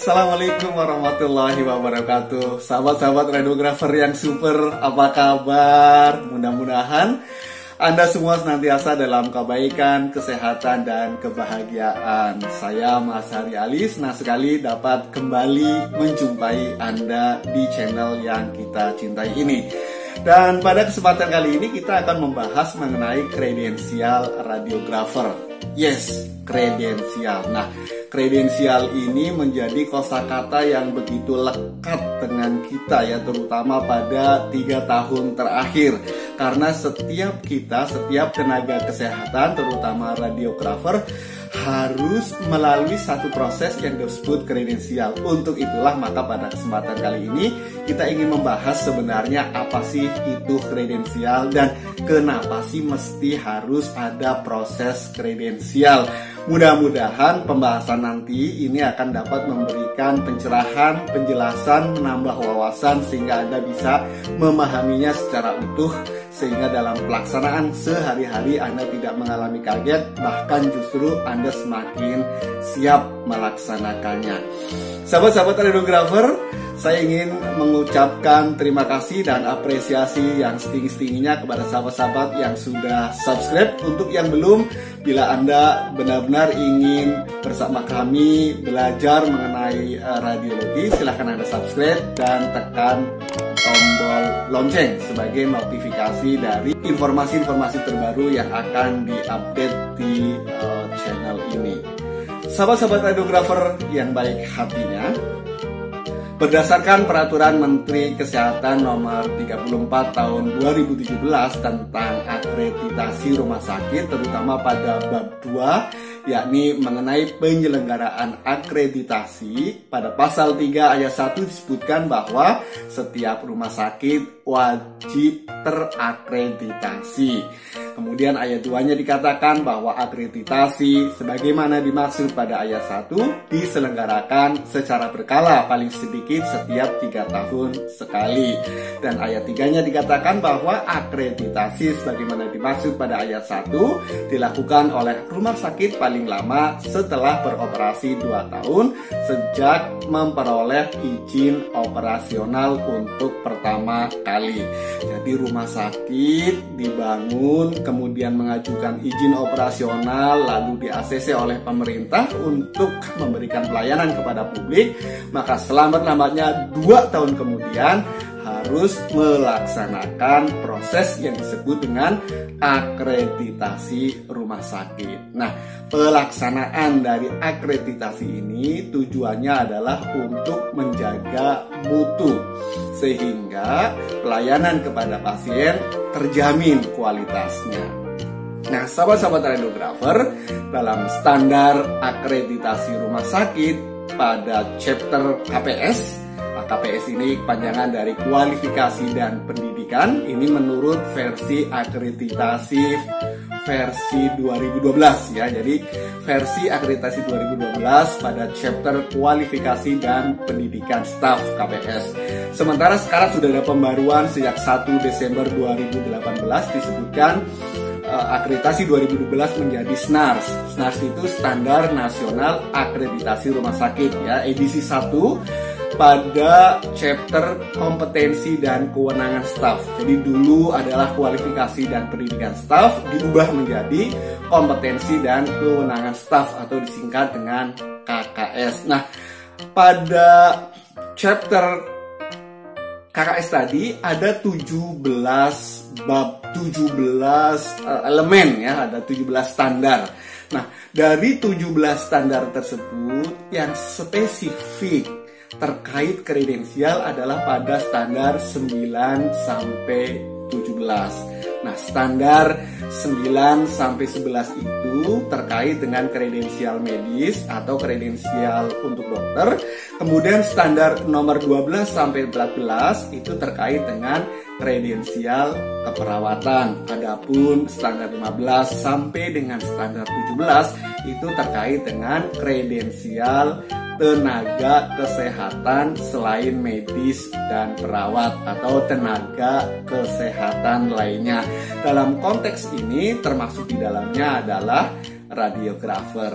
Assalamualaikum warahmatullahi wabarakatuh. Sahabat-sahabat radiografer yang super, apa kabar? Mudah-mudahan Anda semua senantiasa dalam kebaikan, kesehatan, dan kebahagiaan. Saya Mas Hari Ali, senang sekali dapat kembali menjumpai Anda di channel yang kita cintai ini. Dan pada kesempatan kali ini kita akan membahas mengenai kredensial radiografer. Yes, kredensial. Nah, kredensial ini menjadi kosakata yang begitu lekat dengan kita ya, terutama pada 3 tahun terakhir. Karena setiap tenaga kesehatan, terutama radiografer, harus melalui satu proses yang disebut kredensial. Untuk itulah maka pada kesempatan kali ini kita ingin membahas sebenarnya apa sih itu kredensial dan kenapa sih mesti harus ada proses kredensial. Mudah-mudahan pembahasan nanti ini akan dapat memberikan pencerahan, penjelasan, menambah wawasan sehingga Anda bisa memahaminya secara utuh, sehingga dalam pelaksanaan sehari-hari Anda tidak mengalami kaget, bahkan justru Anda semakin siap melaksanakannya. Sahabat-sahabat radiografer, saya ingin mengucapkan terima kasih dan apresiasi yang setinggi-tingginya kepada sahabat-sahabat yang sudah subscribe. Untuk yang belum, bila Anda benar-benar ingin bersama kami belajar mengenai radiologi, silahkan Anda subscribe dan tekan tombol lonceng sebagai notifikasi dari informasi-informasi terbaru yang akan diupdate di channel ini. Sahabat-sahabat radiografer yang baik hatinya, berdasarkan Peraturan Menteri Kesehatan Nomor 34 Tahun 2017 tentang akreditasi rumah sakit, terutama pada bab 2, yakni mengenai penyelenggaraan akreditasi, pada pasal 3 ayat 1 disebutkan bahwa setiap rumah sakit wajib terakreditasi. Kemudian ayat 2-nya dikatakan bahwa akreditasi sebagaimana dimaksud pada ayat 1 diselenggarakan secara berkala paling sedikit setiap 3 tahun sekali. Dan ayat 3-nya dikatakan bahwa akreditasi sebagaimana dimaksud pada ayat 1 dilakukan oleh rumah sakit paling lama setelah beroperasi 2 tahun sejak memperoleh izin operasional untuk pertama kali. Jadi rumah sakit dibangun, kemudian mengajukan izin operasional, lalu di-ACC oleh pemerintah untuk memberikan pelayanan kepada publik, maka selambat-lambatnya 2 tahun kemudian harus melaksanakan proses yang disebut dengan akreditasi rumah sakit. Nah, pelaksanaan dari akreditasi ini tujuannya adalah untuk menjaga mutu, sehingga pelayanan kepada pasien terjamin kualitasnya. Nah, sahabat-sahabat radiografer, dalam standar akreditasi rumah sakit pada chapter KPS, KPS ini kepanjangan dari kualifikasi dan pendidikan. Ini menurut versi akreditasi versi 2012 ya. Jadi versi akreditasi 2012 pada chapter kualifikasi dan pendidikan staf KPS. Sementara sekarang sudah ada pembaruan sejak 1 Desember 2018 disebutkan akreditasi 2012 menjadi SNARS. SNARS itu Standar Nasional Akreditasi Rumah Sakit ya, edisi 1 pada chapter kompetensi dan kewenangan staf. Jadi dulu adalah kualifikasi dan pendidikan staf, diubah menjadi kompetensi dan kewenangan staf atau disingkat dengan KKS. Nah, pada chapter KKS tadi ada 17 bab, 17 elemen ya, ada 17 standar. Nah, dari 17 standar tersebut yang spesifik terkait kredensial adalah pada standar 9 sampai 17. Nah, standar 9 sampai 11 itu terkait dengan kredensial medis atau kredensial untuk dokter. Kemudian standar nomor 12 sampai 14 itu terkait dengan kredensial keperawatan. Adapun standar 15 sampai dengan standar 17 itu terkait dengan kredensial tenaga kesehatan selain medis dan perawat atau tenaga kesehatan lainnya. Dalam konteks ini termasuk di dalamnya adalah radiografer.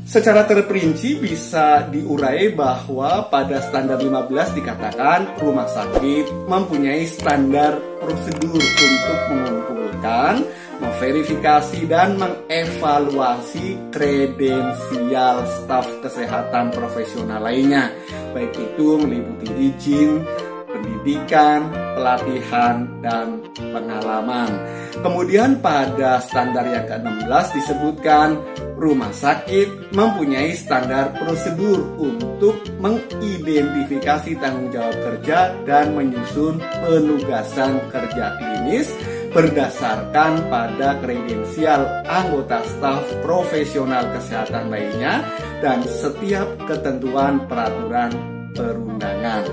Secara terperinci bisa diurai bahwa pada standar 15 dikatakan rumah sakit mempunyai standar prosedur untuk mengumpulkan, memverifikasi, dan mengevaluasi kredensial staf kesehatan profesional lainnya, baik itu meliputi izin, pendidikan, pelatihan, dan pengalaman. Kemudian pada standar yang ke-16 disebutkan rumah sakit mempunyai standar prosedur untuk mengidentifikasi tanggung jawab kerja dan menyusun penugasan kerja klinis berdasarkan pada kredensial anggota staf profesional kesehatan lainnya dan setiap ketentuan peraturan perundangan.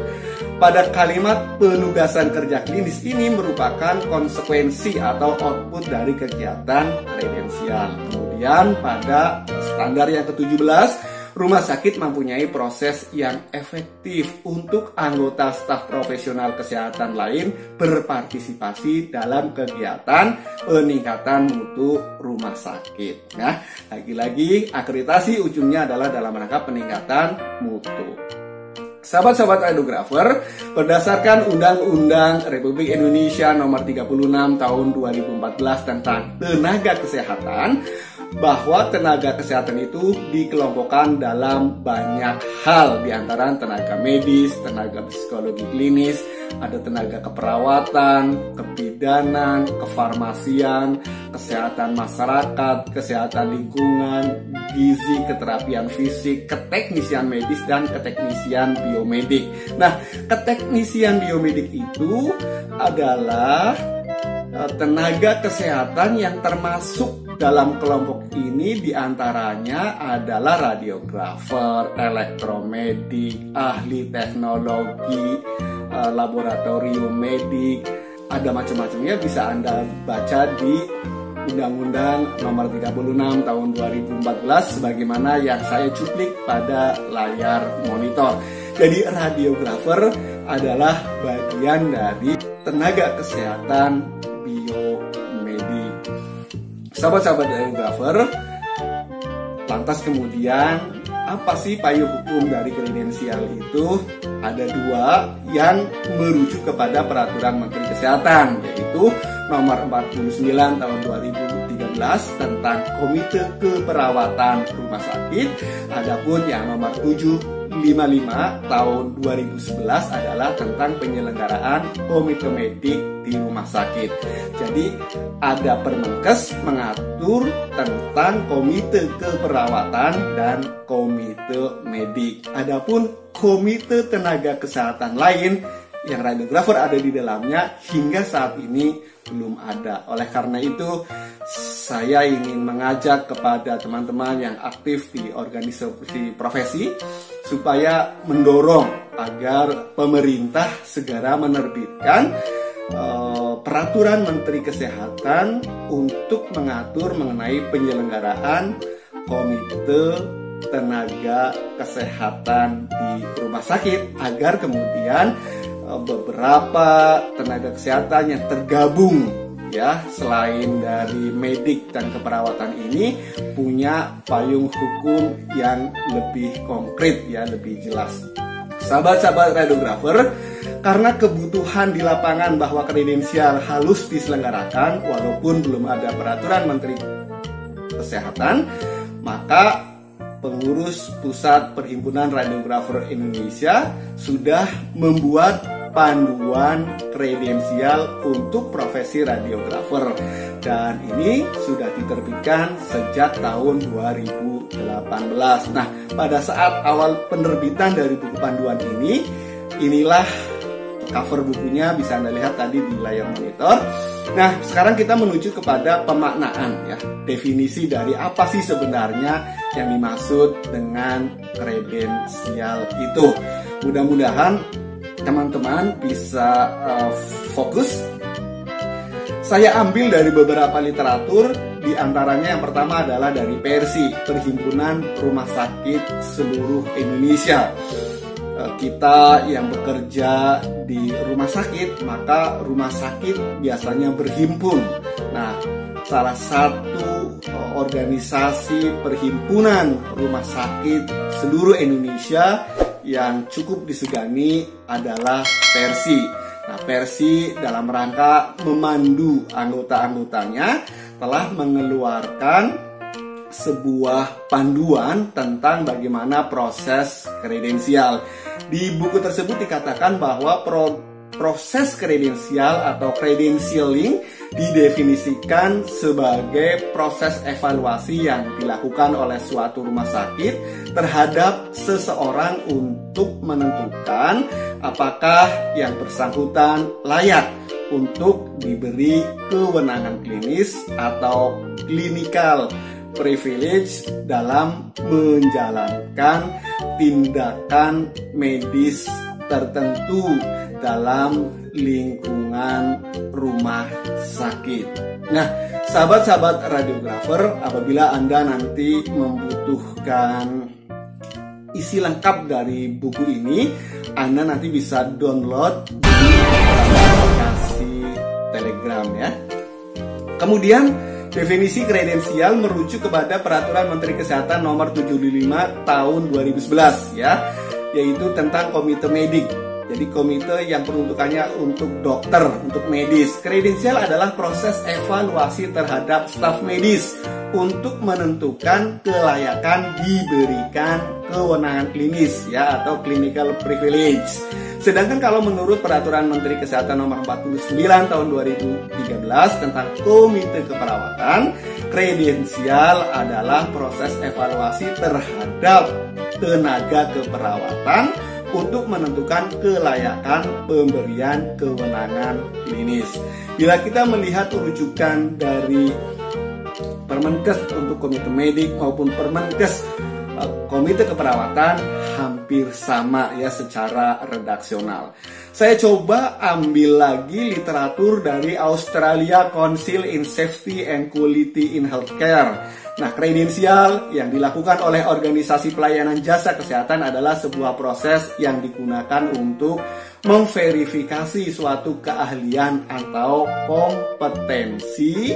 Pada kalimat penugasan kerja klinis ini merupakan konsekuensi atau output dari kegiatan kredensial. Kemudian pada standar yang ke-17, rumah sakit mempunyai proses yang efektif untuk anggota staf profesional kesehatan lain berpartisipasi dalam kegiatan peningkatan mutu rumah sakit. Nah, lagi-lagi akreditasi ujungnya adalah dalam rangka peningkatan mutu. Sahabat-sahabat radiografer, berdasarkan Undang-Undang Republik Indonesia Nomor 36 Tahun 2014 tentang tenaga kesehatan, bahwa tenaga kesehatan itu dikelompokkan dalam banyak hal, diantara tenaga medis, tenaga psikologi klinis, ada tenaga keperawatan, kebidanan, kefarmasian, kesehatan masyarakat, kesehatan lingkungan, gizi, keterapian fisik, keteknisian medis, dan keteknisian biomedik. Nah, keteknisian biomedik itu adalah tenaga kesehatan yang termasuk dalam kelompok ini, diantaranya adalah radiografer, elektromedik, ahli teknologi, laboratorium medik, ada macam-macamnya, bisa Anda baca di Undang-Undang Nomor 36 Tahun 2014 sebagaimana yang saya cuplik pada layar monitor. Jadi radiografer adalah bagian dari tenaga kesehatan biomedik. Sahabat-sahabat radiografer, lantas kemudian apa sih payung hukum dari kredensial itu? Ada dua yang merujuk kepada Peraturan Menteri Kesehatan, yaitu Nomor 49 Tahun 2013 tentang Komite Keperawatan Rumah Sakit. Adapun yang Nomor 755 Tahun 2011 adalah tentang penyelenggaraan komite medik di rumah sakit. Jadi ada Permenkes mengatur tentang komite keperawatan dan komite medik. Adapun komite tenaga kesehatan lain yang radiografer ada di dalamnya hingga saat ini belum ada. Oleh karena itu, saya ingin mengajak kepada teman-teman yang aktif di organisasi profesi supaya mendorong agar pemerintah segera menerbitkan peraturan Menteri Kesehatan untuk mengatur mengenai penyelenggaraan komite tenaga kesehatan di rumah sakit, agar kemudian beberapa tenaga kesehatan yang tergabung ya selain dari medik dan keperawatan ini punya payung hukum yang lebih konkret ya, lebih jelas. Sahabat-sahabat radiografer, karena kebutuhan di lapangan bahwa kredensial harus diselenggarakan walaupun belum ada peraturan Menteri Kesehatan, maka pengurus Pusat Perhimpunan Radiografer Indonesia sudah membuat panduan kredensial untuk profesi radiografer, dan ini sudah diterbitkan sejak tahun 2018. Nah, pada saat awal penerbitan dari buku panduan ini, inilah cover bukunya, bisa Anda lihat tadi di layar monitor. Nah, sekarang kita menuju kepada pemaknaan ya, definisi dari apa sih sebenarnya yang dimaksud dengan kredensial itu. Mudah-mudahan teman-teman bisa fokus. Saya ambil dari beberapa literatur, di antaranya yang pertama adalah dari PRSI, Perhimpunan Rumah Sakit Seluruh Indonesia. Kita yang bekerja di rumah sakit, maka rumah sakit biasanya berhimpun. Nah, salah satu organisasi perhimpunan rumah sakit seluruh Indonesia yang cukup disegani adalah Persi. Nah, Persi dalam rangka memandu anggota-anggotanya telah mengeluarkan sebuah panduan tentang bagaimana proses kredensial. Di buku tersebut dikatakan bahwa proses kredensial atau credentialing didefinisikan sebagai proses evaluasi yang dilakukan oleh suatu rumah sakit terhadap seseorang untuk menentukan apakah yang bersangkutan layak untuk diberi kewenangan klinis atau clinical privilege dalam menjalankan tindakan medis tertentu dalam lingkungan rumah sakit. Nah, sahabat-sahabat radiografer, apabila Anda nanti membutuhkan isi lengkap dari buku ini, Anda nanti bisa download di aplikasi Telegram ya. Kemudian definisi kredensial merujuk kepada Peraturan Menteri Kesehatan Nomor 75 Tahun 2011 ya, yaitu tentang komite medik. Jadi komite yang peruntukannya untuk dokter, untuk medis. Kredensial adalah proses evaluasi terhadap staf medis untuk menentukan kelayakan diberikan kewenangan klinis ya, atau clinical privilege. Sedangkan kalau menurut Peraturan Menteri Kesehatan Nomor 49 Tahun 2013 tentang komite keperawatan, kredensial adalah proses evaluasi terhadap tenaga keperawatan untuk menentukan kelayakan pemberian kewenangan klinis. Bila kita melihat rujukan dari Permenkes untuk komite medik maupun Permenkes komite keperawatan hampir sama ya secara redaksional. Saya coba ambil lagi literatur dari Australia Council in Safety and Quality in Healthcare. Nah, kredensial yang dilakukan oleh organisasi pelayanan jasa kesehatan adalah sebuah proses yang digunakan untuk memverifikasi suatu keahlian atau kompetensi,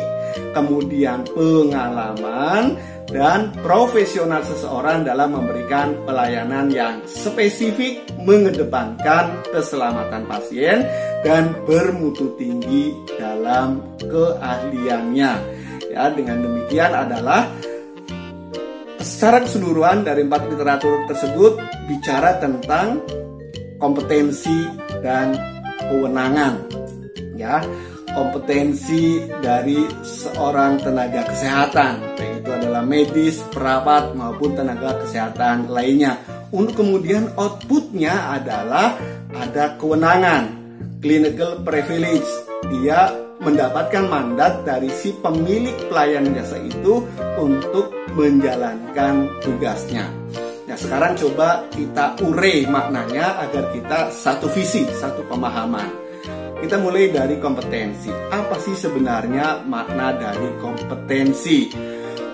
kemudian pengalaman, dan profesional seseorang dalam memberikan pelayanan yang spesifik, mengedepankan keselamatan pasien, dan bermutu tinggi dalam keahliannya. Ya, dengan demikian adalah secara keseluruhan dari 4 literatur tersebut bicara tentang kompetensi dan kewenangan. Ya, kompetensi dari seorang tenaga kesehatan, baik itu adalah medis, perawat maupun tenaga kesehatan lainnya. Untuk kemudian outputnya adalah ada kewenangan, clinical privilege. Dia mendapatkan mandat dari si pemilik pelayanan jasa itu untuk menjalankan tugasnya. Nah, sekarang coba kita urai maknanya agar kita satu visi, satu pemahaman. Kita mulai dari kompetensi. Apa sih sebenarnya makna dari kompetensi?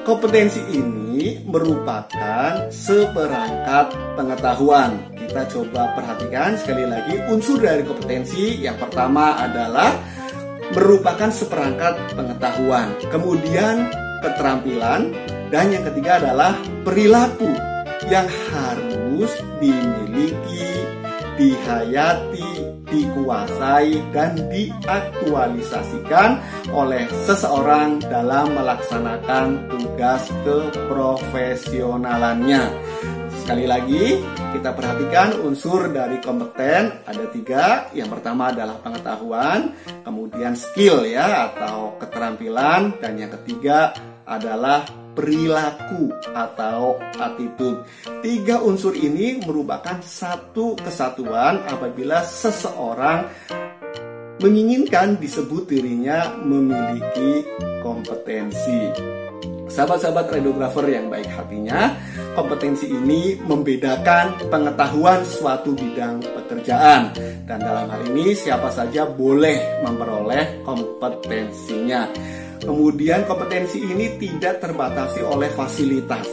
Kompetensi ini merupakan seperangkat pengetahuan. Kita coba perhatikan sekali lagi unsur dari kompetensi. Yang pertama adalah merupakan seperangkat pengetahuan, kemudian keterampilan, dan yang ketiga adalah perilaku yang harus dimiliki, dihayati, dikuasai, dan diaktualisasikan oleh seseorang dalam melaksanakan tugas keprofesionalannya. Sekali lagi, kita perhatikan unsur dari kompeten ada 3. Yang pertama adalah pengetahuan, kemudian skill ya atau keterampilan, dan yang ketiga adalah perilaku atau attitude. 3 unsur ini merupakan satu kesatuan apabila seseorang menginginkan disebut dirinya memiliki kompetensi. Sahabat-sahabat radiografer yang baik hatinya, kompetensi ini membedakan pengetahuan suatu bidang pekerjaan. Dan dalam hal ini siapa saja boleh memperoleh kompetensinya. Kemudian kompetensi ini tidak terbatasi oleh fasilitas.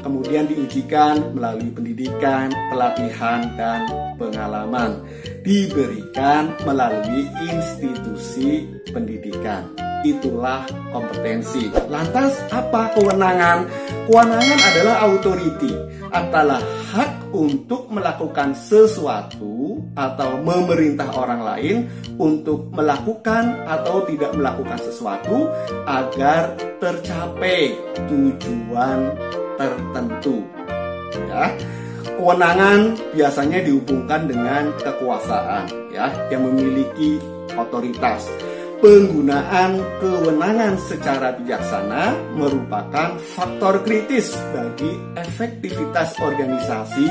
Kemudian diujikan melalui pendidikan, pelatihan, dan pengalaman. Diberikan melalui institusi pendidikan. itulah kompetensi. Lantas apa kewenangan? Kewenangan adalah authority, adalah hak untuk melakukan sesuatu atau memerintah orang lain untuk melakukan atau tidak melakukan sesuatu agar tercapai tujuan tertentu. Ya. Kewenangan biasanya dihubungkan dengan kekuasaan, ya, yang memiliki otoritas. Penggunaan kewenangan secara bijaksana merupakan faktor kritis bagi efektivitas organisasi.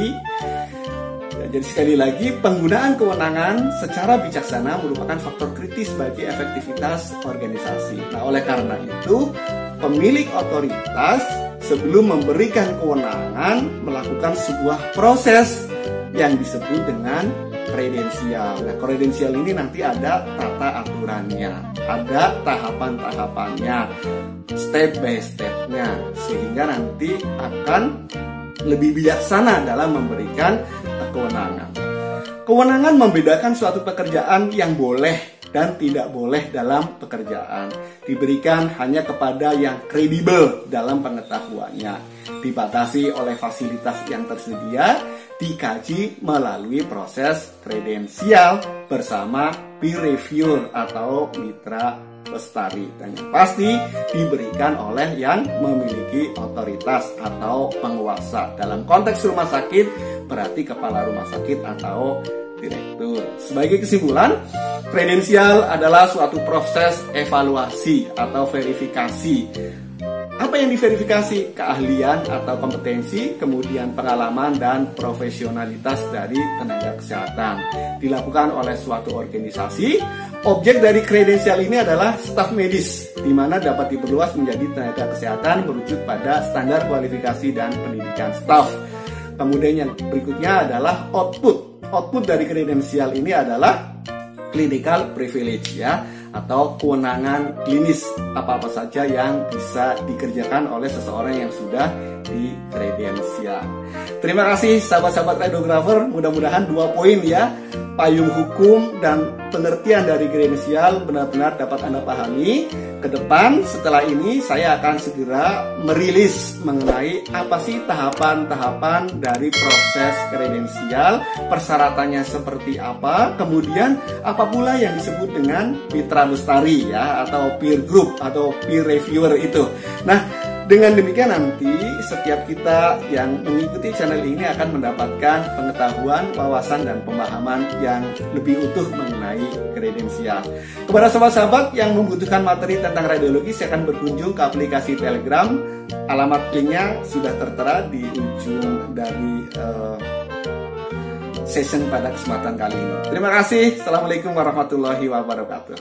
Jadi sekali lagi, penggunaan kewenangan secara bijaksana merupakan faktor kritis bagi efektivitas organisasi. Nah, oleh karena itu, pemilik otoritas sebelum memberikan kewenangan melakukan sebuah proses yang disebut dengan kredensial. Nah, kredensial ini nanti ada tata aturannya, ada tahapan-tahapannya, step by step-nya, sehingga nanti akan lebih bijaksana dalam memberikan kewenangan. Kewenangan membedakan suatu pekerjaan yang boleh dan tidak boleh dalam pekerjaan. Diberikan hanya kepada yang kredibel dalam pengetahuannya, dibatasi oleh fasilitas yang tersedia, dikaji melalui proses kredensial bersama peer reviewer atau mitra lestari, dan yang pasti diberikan oleh yang memiliki otoritas atau penguasa. Dalam konteks rumah sakit berarti kepala rumah sakit atau direktur. Sebagai kesimpulan, kredensial adalah suatu proses evaluasi atau verifikasi. Apa yang diverifikasi? Keahlian atau kompetensi, kemudian pengalaman dan profesionalitas dari tenaga kesehatan. Dilakukan oleh suatu organisasi. Objek dari kredensial ini adalah staf medis, di mana dapat diperluas menjadi tenaga kesehatan merujuk pada standar kualifikasi dan pendidikan staf. Kemudian yang berikutnya adalah output. Output dari kredensial ini adalah clinical privilege, ya, atau kewenangan klinis apa-apa saja yang bisa dikerjakan oleh seseorang yang sudah dikredensial. Terima kasih sahabat-sahabat radiografer, mudah-mudahan 2 poin, ya, payung hukum dan pengertian dari kredensial benar-benar dapat Anda pahami. Ke depan setelah ini saya akan segera merilis mengenai apa sih tahapan-tahapan dari proses kredensial, persyaratannya seperti apa, kemudian apa pula yang disebut dengan mitra lestari, ya, atau peer group atau peer reviewer itu. Nah, dengan demikian nanti setiap kita yang mengikuti channel ini akan mendapatkan pengetahuan, wawasan, dan pemahaman yang lebih utuh mengenai kredensial. Kepada sahabat-sahabat yang membutuhkan materi tentang radiologi, saya akan berkunjung ke aplikasi Telegram. Alamat linknya sudah tertera di ujung dari session pada kesempatan kali ini. Terima kasih. Assalamualaikum warahmatullahi wabarakatuh.